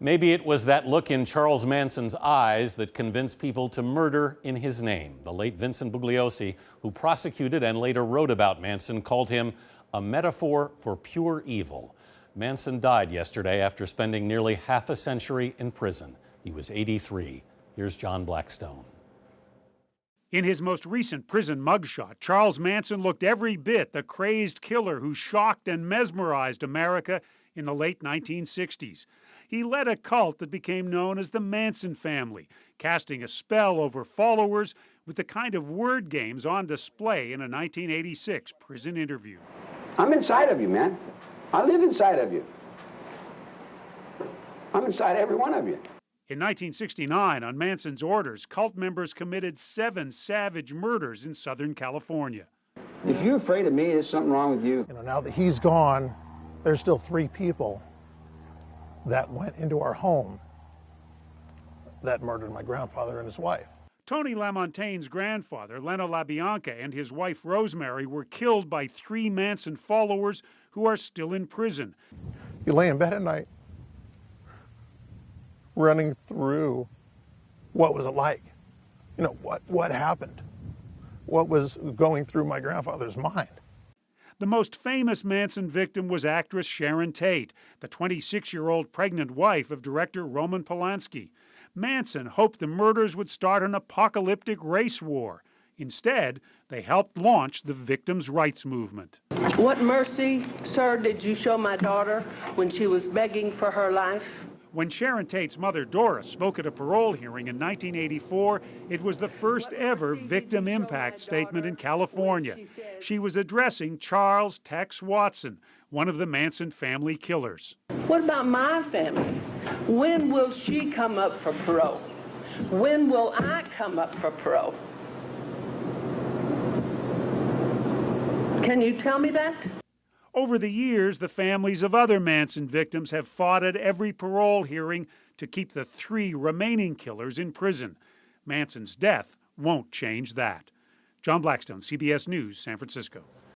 Maybe it was that look in Charles Manson's eyes that convinced people to murder in his name. The late Vincent Bugliosi, who prosecuted and later wrote about Manson, called him a metaphor for pure evil. Manson died yesterday after spending nearly half a century in prison. He was 83. Here's John Blackstone. In his most recent prison mugshot, Charles Manson looked every bit the crazed killer who shocked and mesmerized America in the late 1960s. He led a cult that became known as the Manson family, casting a spell over followers with the kind of word games on display in a 1986 prison interview. I'm inside of you, man. I live inside of you. I'm inside every one of you. In 1969, on Manson's orders, cult members committed 7 savage murders in Southern California. If you're afraid of me, there's something wrong with you. Now that he's gone, there's still 3 people that went into our home that murdered my grandfather and his wife. Tony LaMontagne's grandfather, Leno LaBianca, and his wife Rosemary were killed by 3 Manson followers who are still in prison. You lay in bed at night running through what was it like? What happened? What was going through my grandfather's mind? The most famous Manson victim was actress Sharon Tate, the 26-year-old pregnant wife of director Roman Polanski. Manson hoped the murders would start an apocalyptic race war. Instead, they helped launch the victims' rights movement. What mercy, sir, did you show my daughter when she was begging for her life? When Sharon Tate's mother, Doris, spoke at a parole hearing in 1984, it was the first ever victim impact statement in California. She was addressing Charles Tex Watson, one of the Manson family killers. What about my family? When will she come up for parole? When will I come up for parole? Can you tell me that? Over the years, the families of other Manson victims have fought at every parole hearing to keep the 3 remaining killers in prison. Manson's death won't change that. John Blackstone, CBS News, San Francisco.